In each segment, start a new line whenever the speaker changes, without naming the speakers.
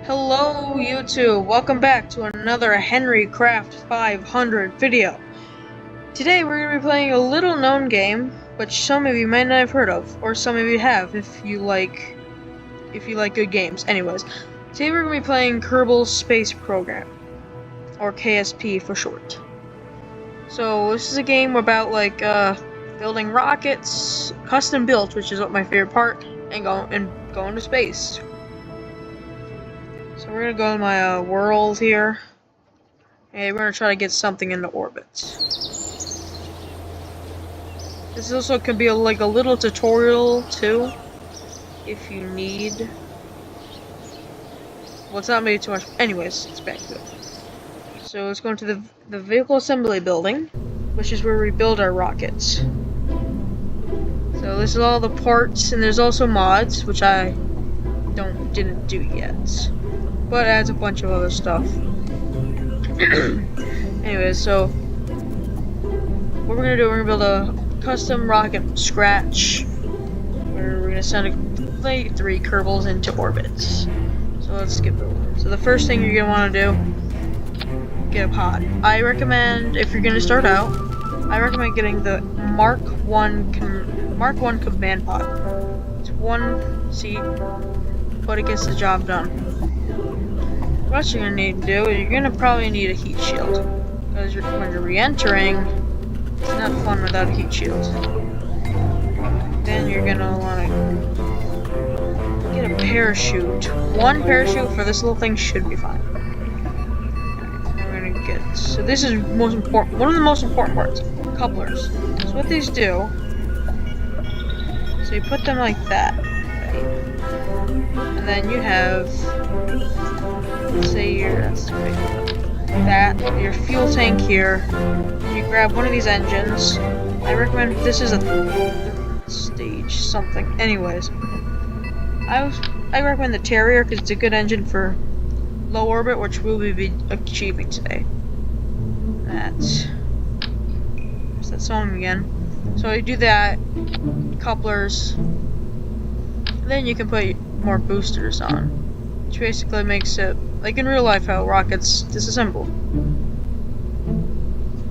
Hello YouTube, welcome back to another Henry Craft 500 video. Today we're going to be playing a little known game, which some of you might not have heard of, or some of you have if you like good games. Anyways, today we're going to be playing Kerbal Space Program, or KSP for short. So this is a game about building rockets, custom built, which is my favorite part, and going to space. So we're gonna go to my world here, and we're gonna try to get something into orbit. This also could be a little tutorial too, if you need. Well, it's not maybe too much. Anyways, it's back to it. So let's go into the vehicle assembly building, which is where we build our rockets. So this is all the parts, and there's also mods, which I didn't do yet. But it adds a bunch of other stuff. Anyways, so what we're gonna do, we're gonna build a custom rocket from scratch, where we're gonna send 3 Kerbals into orbits. So let's get building. So the first thing you're gonna want to do, get a pod. I recommend, if you're gonna start out, I recommend getting the Mark 1 command pod. It's 1 seat, but it gets the job done. What you're gonna need to do is you're gonna probably need a heat shield, because when you're re-entering, it's not fun without a heat shield. Then you're gonna want to get a parachute. 1 parachute for this little thing should be fine. We're gonna get, so this is one of the most important parts, couplers. So what these do, so you put them like that, right? And then you have, say your fuel tank here. You grab one of these engines. I recommend, this is a stage something. Anyways, I recommend the Terrier because it's a good engine for low orbit, which we'll be achieving today. There's that song again. So you do that, couplers, then you can put more boosters on, which basically makes it like in real life how rockets disassemble.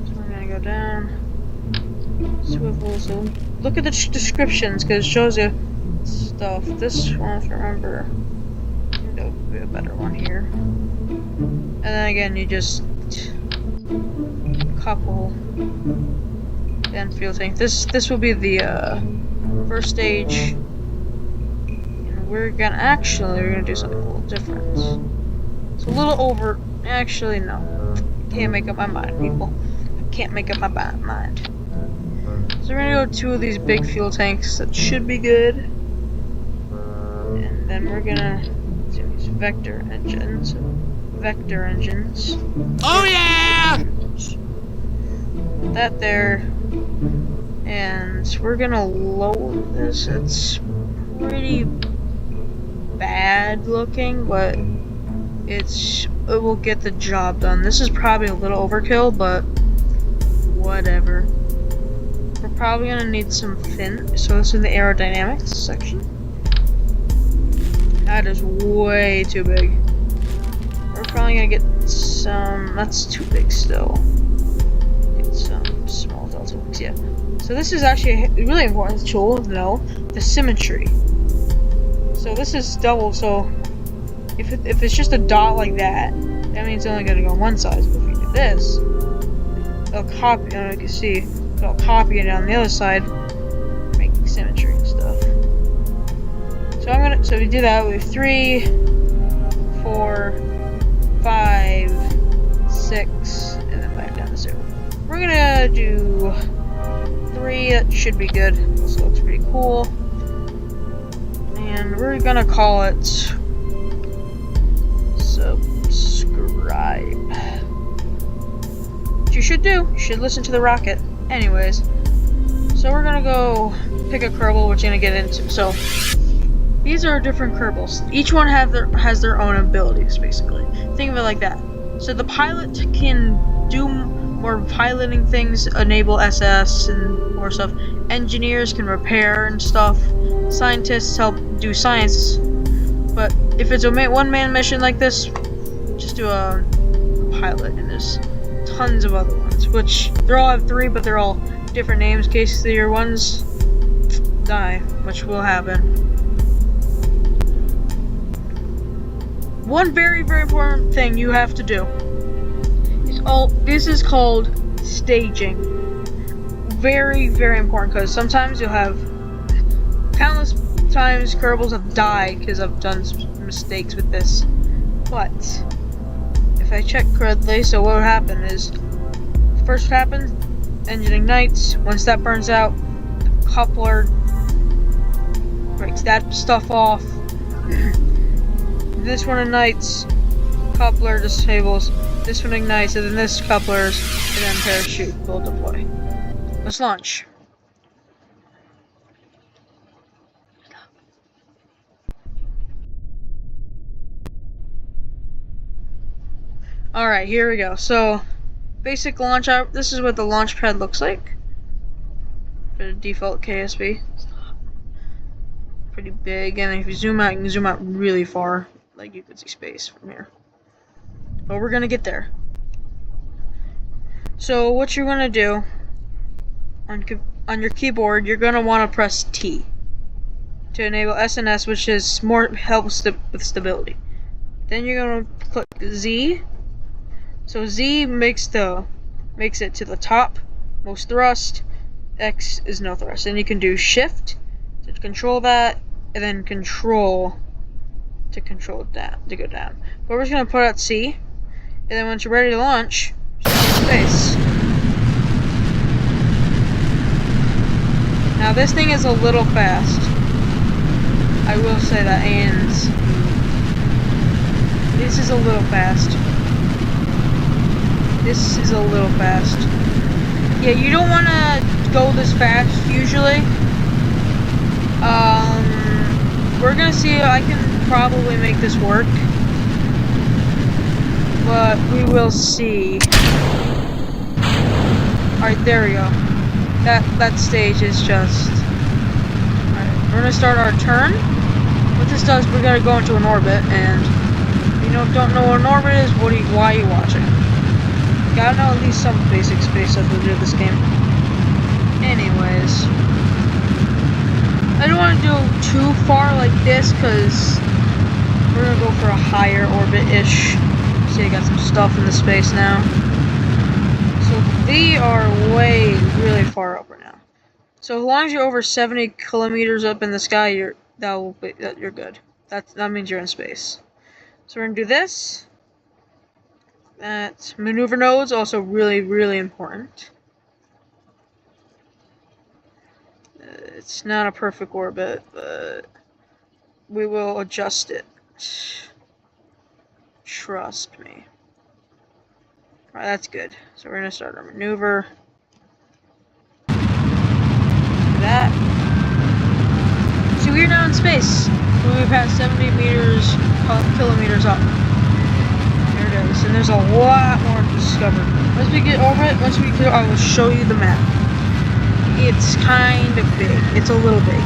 So we're gonna go down, swivel. So look at the descriptions because it shows you stuff. This one, if you remember, I think that would be a better one here. And then again, you just couple. Then fuel tank. This will be the first stage. We're gonna do something a little different. It's a little over. Actually, no. Can't make up my mind, people. I can't make up my mind. So we're gonna go 2 of these big fuel tanks. That should be good. And then we're gonna do these vector engines.
Oh yeah!
Put that there. And we're gonna lower this. It's pretty bad looking, but it will get the job done. This is probably a little overkill, but whatever. We're probably gonna need some fins. So this is the aerodynamics section. That is way too big. We're probably gonna get some. That's too big still. Get some small delta ones. Yeah. So this is actually a really important tool to know, the symmetry. So this is double, so if it's just a dot like that, that means it's only going to go on one side. But if you do this, it'll copy, you can see, it'll copy it on the other side, making symmetry and stuff. So we do that, we have 3, 4, 5, 6, and then back down to 0. We're gonna do 3, that should be good. This looks pretty cool. And we're gonna call it subscribe. What you should do, you should listen to the rocket. Anyways, so we're gonna go pick a Kerbal, which we're gonna get into. So these are different Kerbals. Each one has their own abilities, basically. Think of it like that. So the pilot can do more piloting things, enable SS and more stuff. Engineers can repair and stuff. Scientists help do science, but if it's a one-man mission like this, just do a pilot, and there's tons of other ones, which they all have 3, but they're all different names in case your ones die, which will happen. One very, very important thing you have to do is this is called staging. Very, very important, because sometimes you'll have countless times Kerbals have died because I've done some mistakes with this. But if I check correctly, so what would happen is, first what happens, engine ignites. Once that burns out, the coupler breaks that stuff off. This one ignites, coupler disables. This one ignites, and then this couplers, and then parachute will deploy. Let's launch. Alright, here we go. So, basic launch out. This is what the launch pad looks like. For the default KSB. Pretty big, and if you zoom out, you can zoom out really far. Like, you can see space from here. But we're gonna get there. So, what you're gonna do, on your keyboard, you're gonna wanna press T to enable SNS, which is helps with stability. Then you're gonna click Z. So Z makes it to the top, most thrust. X is no thrust. And you can do Shift to control that, and then Control to control it down, to go down. But we're just gonna put out C, and then once you're ready to launch, just space. Now this thing is a little fast. I will say that, and this is a little fast. This is a little fast. Yeah, you don't want to go this fast, usually. We're gonna see, I can probably make this work. But we will see. Alright, there we go. That stage is just... Alright, we're gonna start our turn. What this does, we're gonna go into an orbit, and if you don't know what an orbit is, why are you watching? Gotta know at least some basic space stuff to do this game. Anyways, I don't want to do too far like this, because we're gonna go for a higher orbit-ish. See, I got some stuff in the space now. So they are really far up right now. So as long as you're over 70 kilometers up in the sky, you're good. That means you're in space. So we're gonna do this. That maneuver nodes also really, really important. It's not a perfect orbit, but we will adjust it. Trust me. Alright, that's good. So we're gonna start our maneuver. Do that. See, we're now in space. We've passed 70 kilometers up. And there's a lot more to discover. Once we get orbit, I will show you the map. It's kind of big. It's a little big.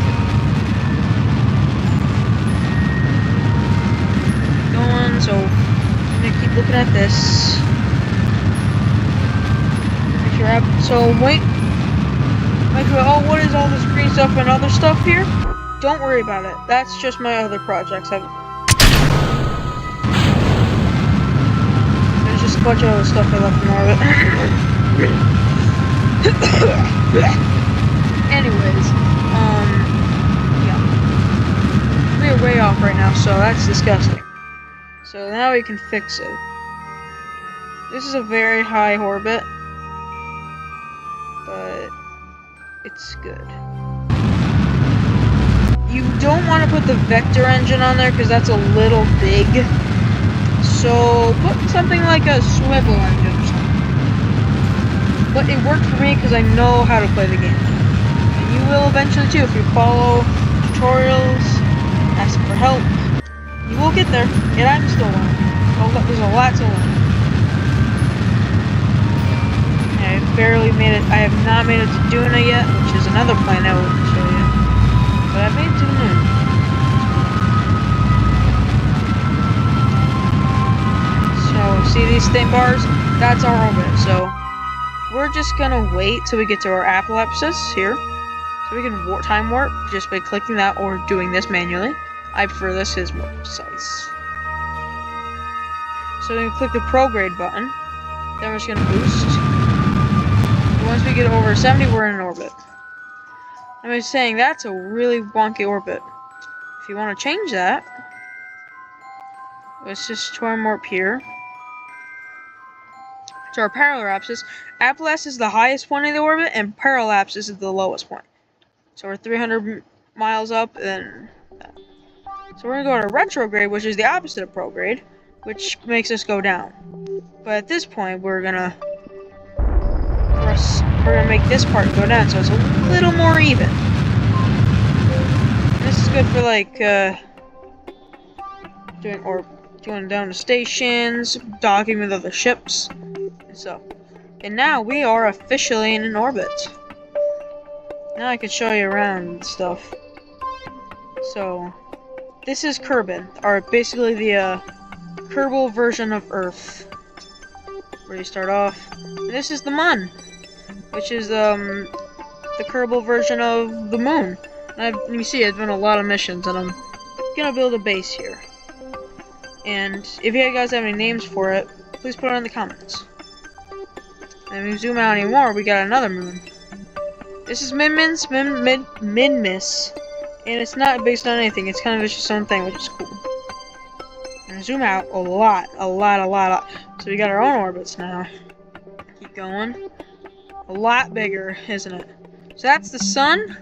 Going, so I'm gonna keep looking at this. Make sure so wait. Make sure, oh, what is all this green stuff and other stuff here? Don't worry about it. That's just my other projects. Just a bunch of other stuff I left in orbit. Anyways, yeah. We're way off right now, so that's disgusting. So now we can fix it. This is a very high orbit, but it's good. You don't want to put the vector engine on there, because that's a little big. So, put something like a swivel engine or something. But it worked for me because I know how to play the game. And you will eventually too if you follow tutorials, ask for help. You will get there, and I'm still learning. There's a lot to learn. I have not made it to Duna yet, which is another planet I will show you. But I made it to the moon. See these thin bars? That's our orbit. So we're just gonna wait till we get to our apoapsis here. So we can time warp just by clicking that or doing this manually. I prefer this, is more precise. So we can click the prograde button. Then we're just gonna boost. And once we get over 70, we're in an orbit. I'm just saying that's a really wonky orbit. If you want to change that, let's just time warp here to our parallapsis. Apoapsis is the highest point of the orbit, and parallapsis is the lowest point. So we're 300 miles up, and so we're gonna go to retrograde, which is the opposite of prograde, which makes us go down. But at this point, we're gonna make this part go down, so it's a little more even. And this is good for like doing down to stations, docking with other ships, and so. And now we are officially in an orbit. Now I can show you around and stuff. So, this is Kerbal, or basically the Kerbal version of Earth. Where you start off. And this is the Mun, which is the Kerbal version of the Moon. And you see, I've done a lot of missions, and I'm gonna build a base here. And if you guys have any names for it, please put it in the comments. And if we zoom out anymore, we got another moon. This is Minmiss, and it's not based on anything. It's kind of just its own thing, which is cool. And zoom out a lot. So we got our own orbits now. Keep going. A lot bigger, isn't it? So that's the sun.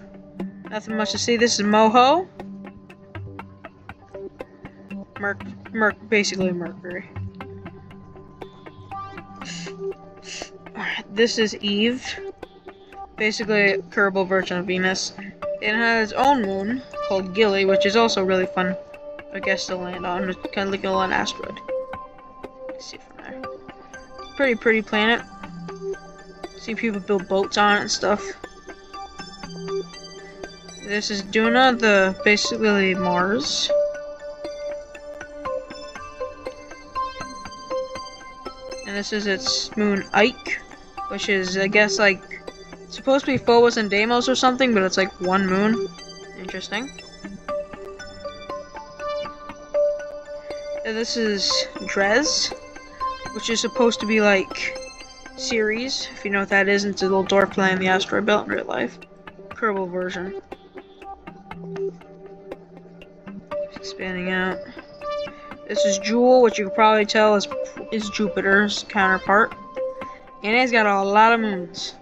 Nothing much to see. This is Moho. Basically Mercury. This is Eve. Basically a Kerbal version of Venus. It has its own moon called Gilly, which is also really fun, I guess, to land on. It's kind of like an asteroid. Let's see from there. Pretty planet. See people build boats on it and stuff. This is Duna, basically Mars. And this is its moon Ike, which is, I guess, like, supposed to be Phobos and Deimos or something, but it's like one moon. Interesting. And this is Dres, which is supposed to be like Ceres, if you know what that is. It's a little dwarf planet in the asteroid belt in real life. Kerbal version. Expanding out. This is Jewel, which you can probably tell is Jupiter's counterpart. And it's got a lot of moons.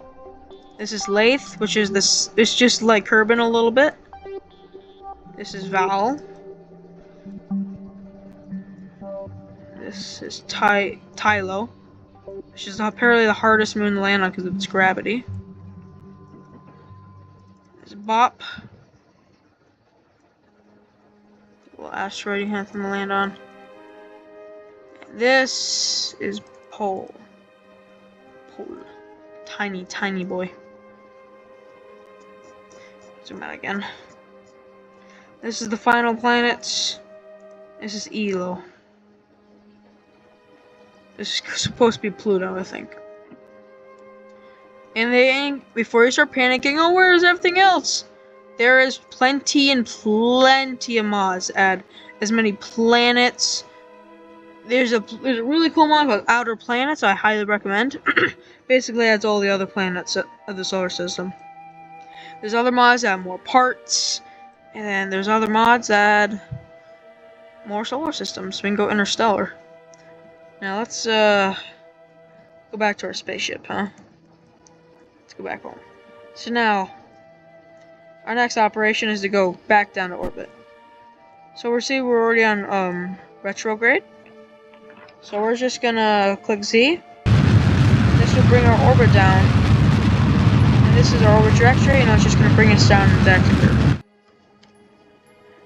This is Lathe, which is this. It's just like Kerbal a little bit. This is Val. This is Tylo, which is apparently the hardest moon to land on because of its gravity. This is Bop. Little asteroid you have to land on. This is Pole. Tiny boy. Zoom out again. This is the final planet. This is Elo. This is supposed to be Pluto, I think. And before you start panicking, oh, where is everything else? There is plenty of mods. Add as many planets. There's a really cool mod called Outer Planets. I highly recommend. Basically, adds all the other planets of the solar system. There's other mods that add more parts, and then there's other mods that add more solar systems. We can go interstellar. Now let's go back to our spaceship, huh? Let's go back home. So now, our next operation is to go back down to orbit. So we're already on retrograde. So we're just gonna click Z. This will bring our orbit down. And this is our orbit trajectory, and it's just gonna bring us down the axis curve.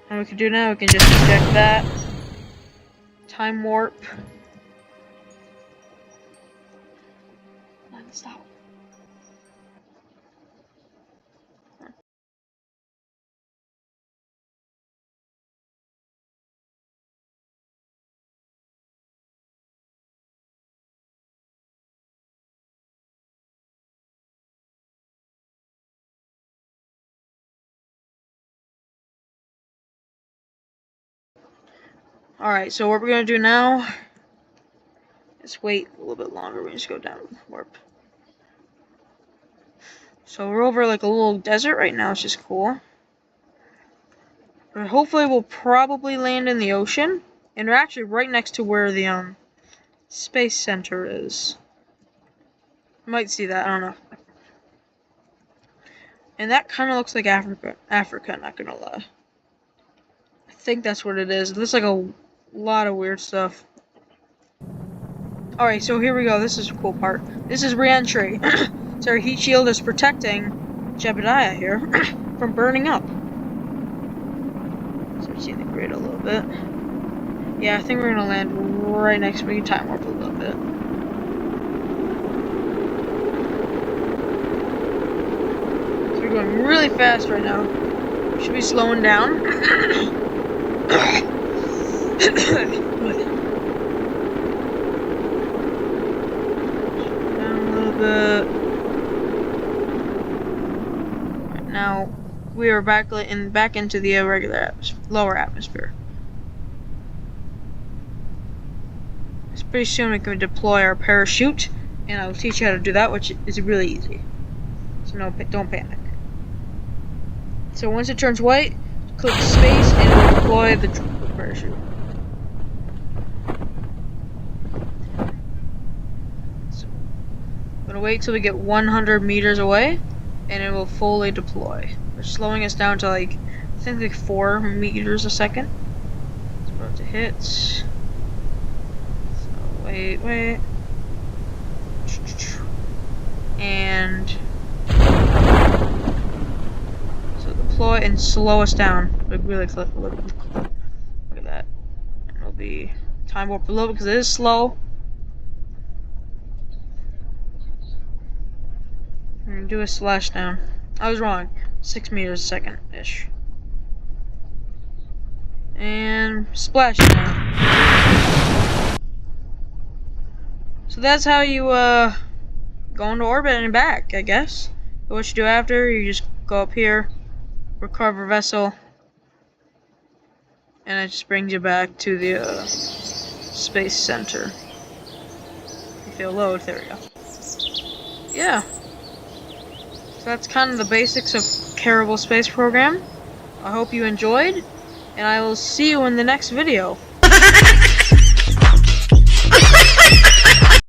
And we can do now, we can just eject that. Time warp. Stop. Alright, so what we're gonna do now is wait a little bit longer. We just go down warp. So we're over like a little desert right now, which is cool. But hopefully we'll probably land in the ocean. And we're actually right next to where the space center is. You might see that, I don't know. And that kind of looks like Africa, not gonna lie. I think that's what it is. There's like a lot of weird stuff. Alright, so here we go. This is the cool part. This is re-entry. So our heat shield is protecting Jebediah here from burning up. So we're seeing the grid a little bit. Yeah, I think we're gonna land right next to me. Time warp a little bit. So we're going really fast right now. Should be slowing down. Down a little bit. Right, now we are back into the regular lower atmosphere. Pretty soon we can deploy our parachute, and I'll teach you how to do that, which is really easy. So don't panic. So once it turns white, click space and it'll deploy the parachute. So I'm gonna wait till we get 100 meters away, and it will fully deploy. We're slowing us down to like, I think like 4 meters a second. It's about to hit. Wait. And so deploy and slow us down. Like really look at that. And it'll be time warp below because it is slow. I'm gonna do a splashdown. I was wrong. 6 meters a second ish. And splashdown. So that's how you go into orbit and back, I guess. But what you do after, you just go up here, recover vessel, and it just brings you back to the space center. If you'll load, there we go. Yeah. So that's kind of the basics of Kerbal space program. I hope you enjoyed, and I will see you in the next video.